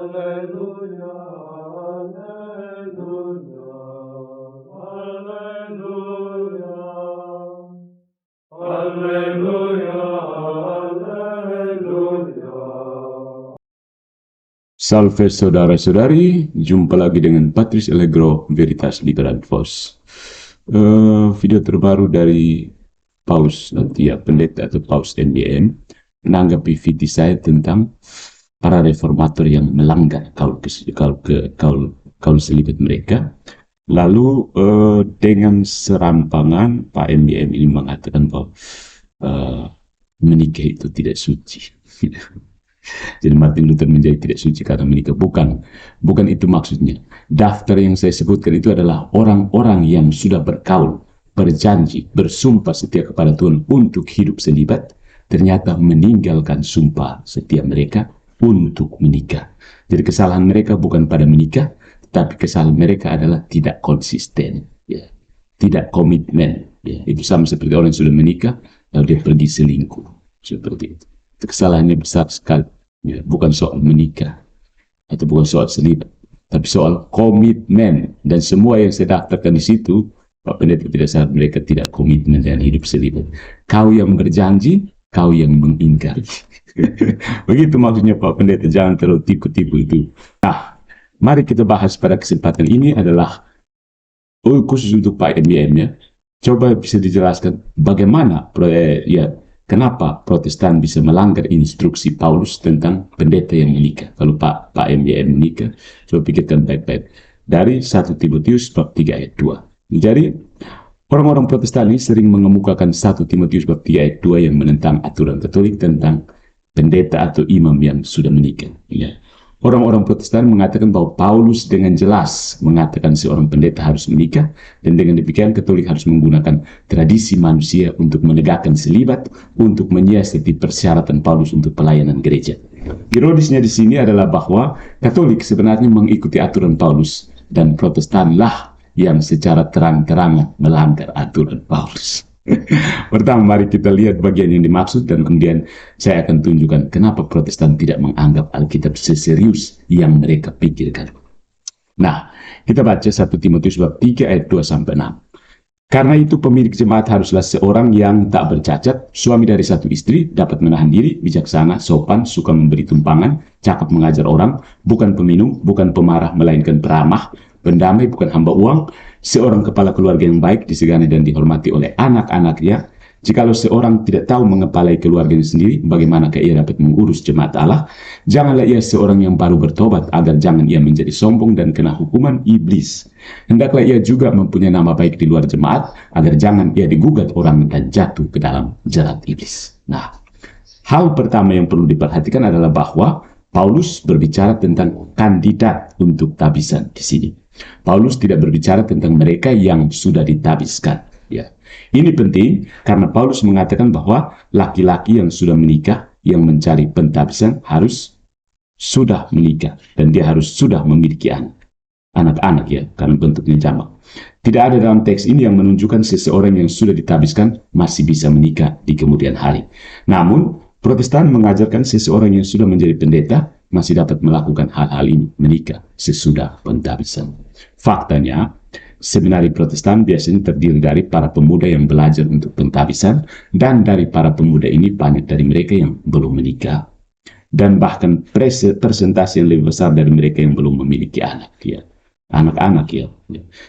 Alleluia, Alleluia, Alleluia, Alleluia, Alleluia. Salve saudara-saudari, jumpa lagi dengan Patrice Allegro, Veritas Liberat Vos. Video terbaru dari Paus Pendeta atau Paus NBM menanggapi video saya tentang para reformator yang melanggar kaul selibat mereka. Lalu dengan serampangan Pak NBM ini mengatakan bahwa menikah itu tidak suci. Jadi Martin Luther menjadi tidak suci karena menikah. Bukan itu maksudnya. Daftar yang saya sebutkan itu adalah orang-orang yang sudah berkaul, berjanji, bersumpah setia kepada Tuhan untuk hidup selibat, ternyata meninggalkan sumpah setia mereka untuk menikah. Jadi kesalahan mereka bukan pada menikah, tetapi kesalahan mereka adalah tidak konsisten, ya. Tidak komitmen. Ya. Itu sama seperti orang yang sudah menikah, lalu dia pergi selingkuh. Seperti itu. Kesalahannya besar sekali, ya, bukan soal menikah atau bukan soal selibat, tapi soal komitmen. Dan semua yang saya daftarkan di situ, Pak Pendeta tidak salah, mereka tidak komitmen dengan hidup selibat. Kau yang berjanji, kau yang mengingkari. Begitu maksudnya Pak Pendeta, jangan terlalu tipu-tipu itu. Nah, mari kita bahas pada kesempatan ini adalah khusus untuk Pak MBM, ya. Coba bisa dijelaskan bagaimana kenapa Protestan bisa melanggar instruksi Paulus tentang pendeta yang menikah? Kalau Pak MBM menikah, coba pikirkan baik-baik. Dari 1 Timotius bab 3 ayat 2. Jadi, orang-orang Protestan ini sering mengemukakan 1 Timotius bab 3 ayat 2 yang menentang aturan Katolik tentang pendeta atau imam yang sudah menikah. Ya. Orang-orang Protestan mengatakan bahwa Paulus dengan jelas mengatakan seorang pendeta harus menikah, dan dengan demikian Katolik harus menggunakan tradisi manusia untuk menegakkan selibat, untuk menyiasati persyaratan Paulus untuk pelayanan gereja. Ironisnya di sini adalah bahwa Katolik sebenarnya mengikuti aturan Paulus, dan Protestanlah yang secara terang-terangan melanggar aturan Paulus. Pertama, mari kita lihat bagian yang dimaksud, dan kemudian saya akan tunjukkan kenapa Protestan tidak menganggap Alkitab seserius yang mereka pikirkan. Nah, kita baca 1 Timotius bab 3 ayat 2-6. Karena itu pemilik jemaat haruslah seorang yang tak bercacat, suami dari satu istri, dapat menahan diri, bijaksana, sopan, suka memberi tumpangan, cakap mengajar orang, bukan peminum, bukan pemarah, melainkan peramah, pendamai, bukan hamba uang, seorang kepala keluarga yang baik, disegani dan dihormati oleh anak-anaknya. Jikalau seorang tidak tahu mengepalai keluarganya sendiri, bagaimanakah ia dapat mengurus jemaat Allah? Janganlah ia seorang yang baru bertobat, agar jangan ia menjadi sombong dan kena hukuman iblis. Hendaklah ia juga mempunyai nama baik di luar jemaat, agar jangan ia digugat orang dan jatuh ke dalam jerat iblis. Nah, hal pertama yang perlu diperhatikan adalah bahwa Paulus berbicara tentang kandidat untuk tabisan di sini. Paulus tidak berbicara tentang mereka yang sudah ditabiskan. Ya. Ini penting karena Paulus mengatakan bahwa laki-laki yang sudah menikah, yang mencari pentabisan harus sudah menikah, dan dia harus sudah memiliki anak-anak, ya, karena bentuknya jamak. Tidak ada dalam teks ini yang menunjukkan seseorang yang sudah ditabiskan masih bisa menikah di kemudian hari. Namun, Protestan mengajarkan seseorang yang sudah menjadi pendeta masih dapat melakukan hal-hal ini, menikah sesudah pentabisan. Faktanya, seminari Protestan biasanya terdiri dari para pemuda yang belajar untuk pentabisan, dan dari para pemuda ini banyak dari mereka yang belum menikah, dan bahkan persentase yang lebih besar dari mereka yang belum memiliki anak, ya. Anak-anak, ya.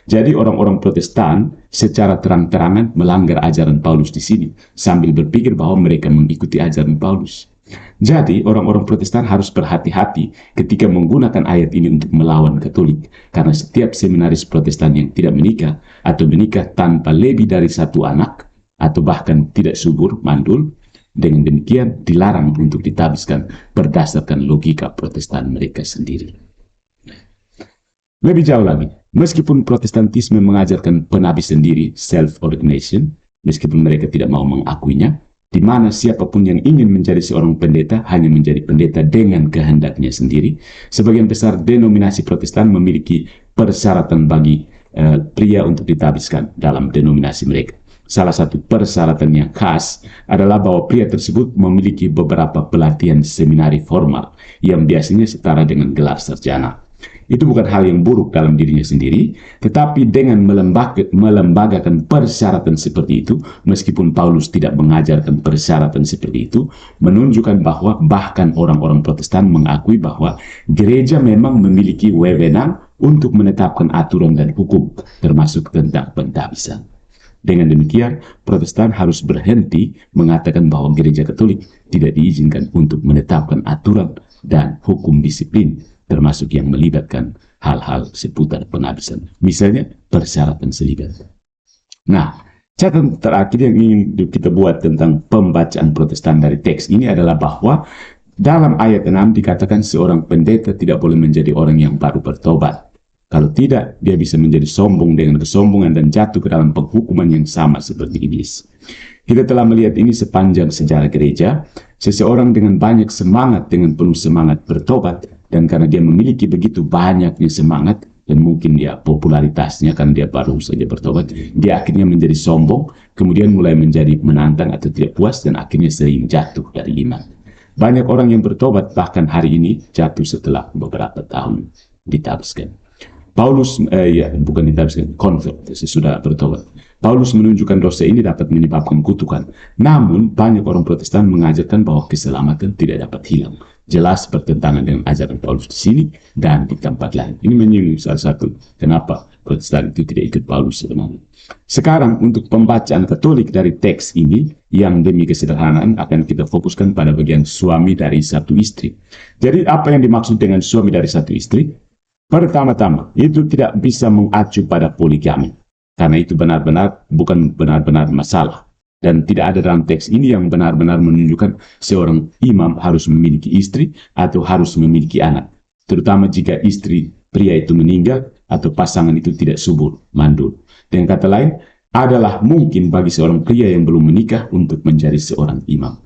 Jadi orang-orang Protestan secara terang-terangan melanggar ajaran Paulus di sini, sambil berpikir bahwa mereka mengikuti ajaran Paulus. Jadi orang-orang Protestan harus berhati-hati ketika menggunakan ayat ini untuk melawan Katolik, karena setiap seminaris Protestan yang tidak menikah atau menikah tanpa lebih dari satu anak, atau bahkan tidak subur, mandul, dengan demikian dilarang untuk ditabiskan berdasarkan logika Protestan mereka sendiri. Lebih jauh lagi, meskipun Protestantisme mengajarkan penabis sendiri, self-ordination, meskipun mereka tidak mau mengakuinya, di mana siapapun yang ingin menjadi seorang pendeta hanya menjadi pendeta dengan kehendaknya sendiri. Sebagian besar denominasi Protestan memiliki persyaratan bagi pria untuk ditabiskan dalam denominasi mereka. salah satu persyaratan yang khas adalah bahwa pria tersebut memiliki beberapa pelatihan seminari formal yang biasanya setara dengan gelar sarjana. Itu bukan hal yang buruk dalam dirinya sendiri, tetapi dengan melembagakan persyaratan seperti itu, meskipun Paulus tidak mengajarkan persyaratan seperti itu, menunjukkan bahwa bahkan orang-orang Protestan mengakui bahwa gereja memang memiliki wewenang untuk menetapkan aturan dan hukum, termasuk tentang pentabisan. Dengan demikian, Protestan harus berhenti mengatakan bahwa gereja Katolik tidak diizinkan untuk menetapkan aturan dan hukum disiplin, termasuk yang melibatkan hal-hal seputar penabisan. Misalnya, persyaratan selibat. Nah, catatan terakhir yang ingin kita buat tentang pembacaan Protestan dari teks ini adalah bahwa dalam ayat 6 dikatakan seorang pendeta tidak boleh menjadi orang yang baru bertobat. Kalau tidak, dia bisa menjadi sombong dengan kesombongan dan jatuh ke dalam penghukuman yang sama seperti iblis. Kita telah melihat ini sepanjang sejarah gereja. Seseorang dengan banyak semangat, dengan penuh semangat bertobat, dan karena dia memiliki begitu banyaknya semangat, dan mungkin dia popularitasnya karena dia baru saja bertobat, dia akhirnya menjadi sombong, kemudian mulai menjadi menantang atau tidak puas, dan akhirnya sering jatuh dari iman. Banyak orang yang bertobat bahkan hari ini jatuh setelah beberapa tahun ditabiskan. Paulus, bukan ditabiskan, convert, sesudah bertobat. Paulus menunjukkan dosa ini dapat menyebabkan kutukan. Namun, banyak orang Protestan mengajarkan bahwa keselamatan tidak dapat hilang. Jelas bertentangan dengan ajaran Paulus di sini dan di tempat lain. Ini menyinggung salah satu kenapa Protestan itu tidak ikut Paulus sebenarnya. Sekarang, untuk pembacaan Katolik dari teks ini, yang demi kesederhanaan akan kita fokuskan pada bagian suami dari satu istri. Jadi, apa yang dimaksud dengan suami dari satu istri? Pertama-tama, itu tidak bisa mengacu pada poligami. Karena itu bukan benar-benar masalah. Dan tidak ada dalam teks ini yang benar-benar menunjukkan seorang imam harus memiliki istri atau harus memiliki anak. Terutama jika istri pria itu meninggal atau pasangan itu tidak subur, mandul. Dengan kata lain, adalah mungkin bagi seorang pria yang belum menikah untuk menjadi seorang imam.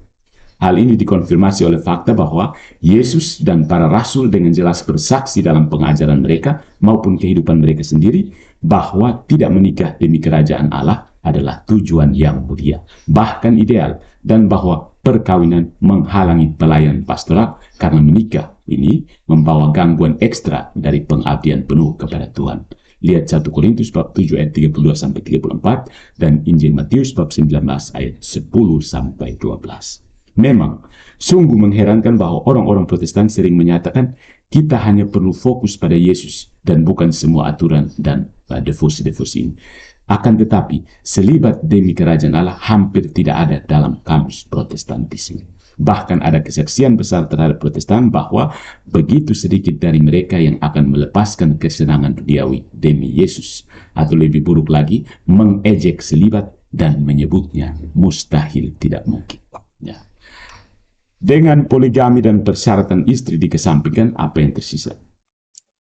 Hal ini dikonfirmasi oleh fakta bahwa Yesus dan para rasul dengan jelas bersaksi dalam pengajaran mereka maupun kehidupan mereka sendiri bahwa tidak menikah demi kerajaan Allah adalah tujuan yang mulia, bahkan ideal, dan bahwa perkawinan menghalangi pelayanan pastoral karena menikah ini membawa gangguan ekstra dari pengabdian penuh kepada Tuhan. Lihat 1 Korintus bab 7 ayat 32-34 dan Injil Matius bab 19 ayat 10-12. Memang, sungguh mengherankan bahwa orang-orang Protestan sering menyatakan kita hanya perlu fokus pada Yesus dan bukan semua aturan dan devosi-devosi ini. Akan tetapi, selibat demi kerajaan Allah hampir tidak ada dalam kamus Protestantisme. Bahkan ada kesaksian besar terhadap Protestan bahwa begitu sedikit dari mereka yang akan melepaskan kesenangan duniawi demi Yesus. Atau lebih buruk lagi, mengejek selibat dan menyebutnya mustahil, tidak mungkin. Ya. Dengan poligami dan persyaratan istri dikesampingkan, apa yang tersisa?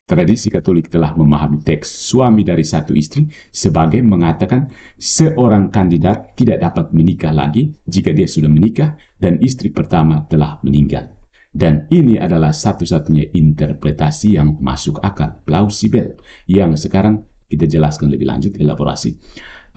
Tradisi Katolik telah memahami teks suami dari satu istri sebagai mengatakan seorang kandidat tidak dapat menikah lagi jika dia sudah menikah dan istri pertama telah meninggal. Dan ini adalah satu-satunya interpretasi yang masuk akal, plausibel, yang sekarang kita jelaskan lebih lanjut, elaborasi.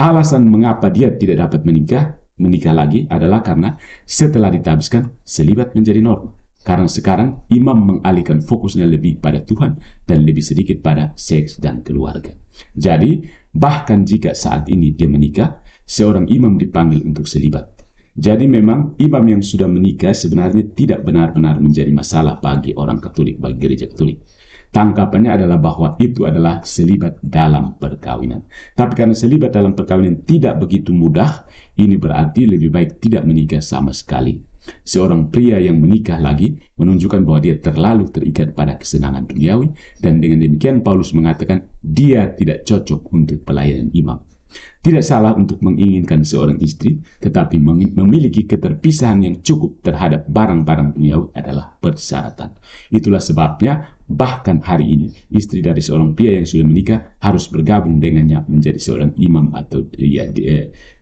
Alasan mengapa dia tidak dapat menikah lagi adalah karena setelah ditabiskan, selibat menjadi norma. Karena sekarang imam mengalihkan fokusnya lebih pada Tuhan dan lebih sedikit pada seks dan keluarga. Jadi, bahkan jika saat ini dia menikah, seorang imam dipanggil untuk selibat. Jadi memang imam yang sudah menikah sebenarnya tidak benar-benar menjadi masalah bagi orang Katolik, bagi gereja Katolik. Tangkapannya adalah bahwa itu adalah selibat dalam perkawinan. Tapi karena selibat dalam perkawinan tidak begitu mudah, ini berarti lebih baik tidak menikah sama sekali. Seorang pria yang menikah lagi menunjukkan bahwa dia terlalu terikat pada kesenangan duniawi, dan dengan demikian Paulus mengatakan dia tidak cocok untuk pelayanan imam. Tidak salah untuk menginginkan seorang istri, tetapi memiliki keterpisahan yang cukup terhadap barang-barang duniawi adalah persyaratan. Itulah sebabnya bahkan hari ini istri dari seorang pria yang sudah menikah harus bergabung dengannya menjadi seorang imam atau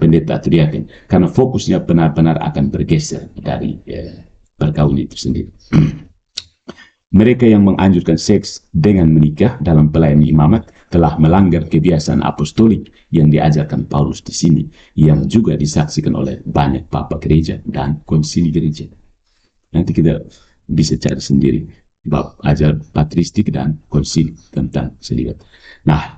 pendeta atau diaken, karena fokusnya benar-benar akan bergeser dari perkawinan itu sendiri. Mereka yang menganjurkan seks dengan menikah dalam pelayanan imamat telah melanggar kebiasaan apostolik yang diajarkan Paulus di sini, yang juga disaksikan oleh banyak papa gereja dan konsili gereja. Nanti kita bisa cari sendiri bab ajar patristik dan konsili tentang selibat. Nah,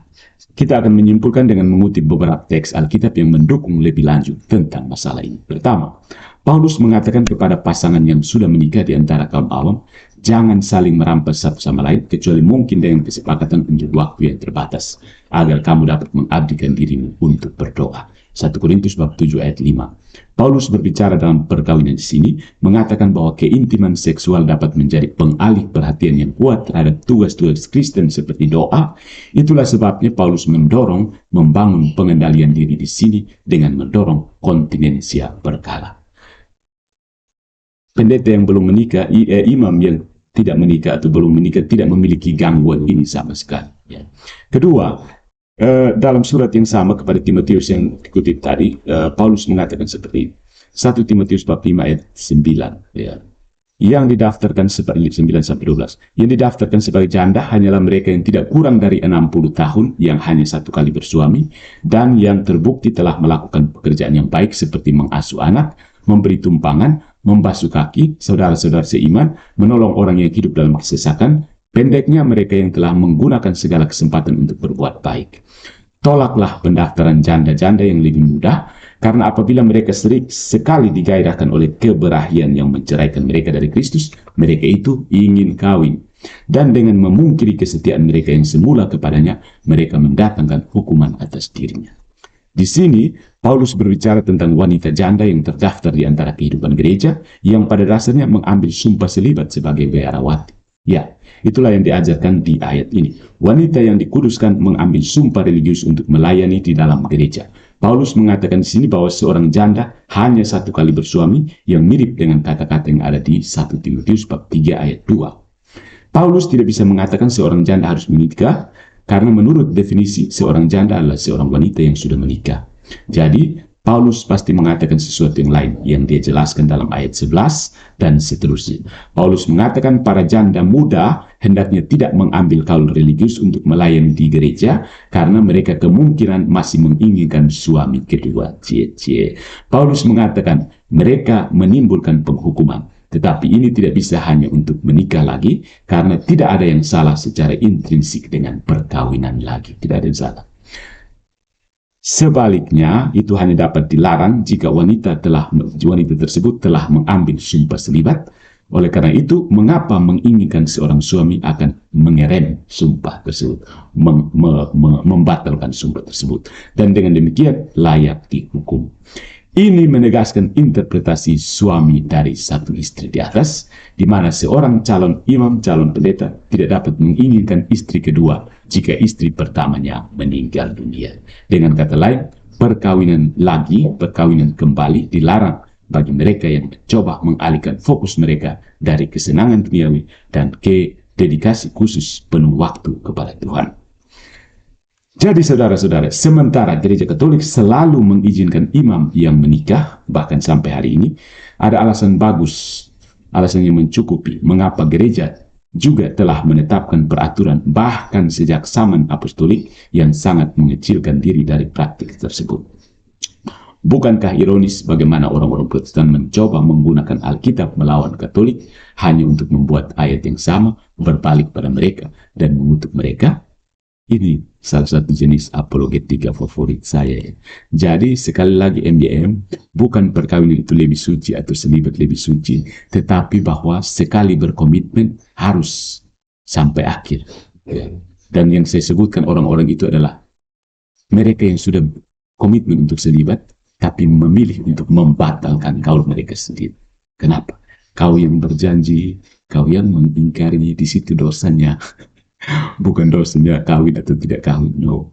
kita akan menyimpulkan dengan mengutip beberapa teks Alkitab yang mendukung lebih lanjut tentang masalah ini. Pertama, Paulus mengatakan kepada pasangan yang sudah menikah di antara kaum awam, jangan saling merampas satu sama lain, kecuali mungkin dengan kesepakatan untuk waktu yang terbatas, agar kamu dapat mengabdikan dirimu untuk berdoa. 1 Korintus bab 7 ayat 5. Paulus berbicara dalam perkawinan di sini, mengatakan bahwa keintiman seksual dapat menjadi pengalih perhatian yang kuat terhadap tugas-tugas Kristen seperti doa. Itulah sebabnya Paulus mendorong membangun pengendalian diri di sini dengan mendorong kontinensia berkala. Pendeta yang belum menikah, imam yang tidak menikah atau belum menikah tidak memiliki gangguan ini sama sekali. Ya. Kedua, dalam surat yang sama kepada Timotius yang dikutip tadi, Paulus mengatakan seperti ini. 1 Timotius bab 5 ayat 9. Ya. Yang didaftarkan sebagai 9-12. Yang didaftarkan sebagai janda hanyalah mereka yang tidak kurang dari 60 tahun, yang hanya satu kali bersuami, dan yang terbukti telah melakukan pekerjaan yang baik seperti mengasuh anak, memberi tumpangan, membasuh kaki, saudara-saudara seiman, menolong orang yang hidup dalam kesesakan. Pendeknya, mereka yang telah menggunakan segala kesempatan untuk berbuat baik. Tolaklah pendaftaran janda-janda yang lebih muda, karena apabila mereka sering sekali digairahkan oleh keberahian yang menceraikan mereka dari Kristus, mereka itu ingin kawin. Dan dengan memungkiri kesetiaan mereka yang semula kepadanya, mereka mendatangkan hukuman atas dirinya. Di sini, Paulus berbicara tentang wanita janda yang terdaftar di antara kehidupan gereja, yang pada dasarnya mengambil sumpah selibat sebagai biarawati. Ya, itulah yang diajarkan di ayat ini. Wanita yang dikuduskan mengambil sumpah religius untuk melayani di dalam gereja. Paulus mengatakan di sini bahwa seorang janda hanya satu kali bersuami, yang mirip dengan kata-kata yang ada di 1 Timotius bab 3 ayat 2. Paulus tidak bisa mengatakan seorang janda harus menikah, karena menurut definisi seorang janda adalah seorang wanita yang sudah menikah. Jadi, Paulus pasti mengatakan sesuatu yang lain yang dia jelaskan dalam ayat 11 dan seterusnya. Paulus mengatakan para janda muda hendaknya tidak mengambil kaul religius untuk melayani di gereja karena mereka kemungkinan masih menginginkan suami kedua. Paulus mengatakan mereka menimbulkan penghukuman. Tetapi ini tidak bisa hanya untuk menikah lagi, karena tidak ada yang salah secara intrinsik dengan perkawinan lagi. Tidak ada yang salah. Sebaliknya, itu hanya dapat dilarang jika wanita tersebut telah mengambil sumpah selibat. Oleh karena itu, mengapa menginginkan seorang suami akan mengerem sumpah tersebut, membatalkan sumpah tersebut, dan dengan demikian layak dihukum. Ini menegaskan interpretasi suami dari satu istri di atas, di mana seorang calon imam, calon pendeta tidak dapat menginginkan istri kedua jika istri pertamanya meninggal dunia. Dengan kata lain, perkawinan kembali dilarang bagi mereka yang mencoba mengalihkan fokus mereka dari kesenangan duniawi dan ke dedikasi khusus penuh waktu kepada Tuhan. Jadi saudara-saudara, sementara gereja Katolik selalu mengizinkan imam yang menikah, bahkan sampai hari ini, ada alasan bagus, alasan yang mencukupi mengapa gereja juga telah menetapkan peraturan bahkan sejak zaman apostolik yang sangat mengecilkan diri dari praktik tersebut. Bukankah ironis bagaimana orang-orang Protestan mencoba menggunakan Alkitab melawan Katolik hanya untuk membuat ayat yang sama berbalik pada mereka dan mengutuk mereka? Ini salah satu jenis apologetika favorit saya. Jadi sekali lagi MDM, bukan perkawinan itu lebih suci atau selibat lebih suci, tetapi bahwa sekali berkomitmen harus sampai akhir. Dan yang saya sebutkan orang-orang itu adalah mereka yang sudah komitmen untuk selibat, tapi memilih untuk membatalkan kaul mereka sendiri. Kenapa? Kau yang berjanji, kau yang mengingkari, di situ dosanya. Bukan dosanya kawin atau tidak kawin, no.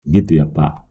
Gitu ya Pak.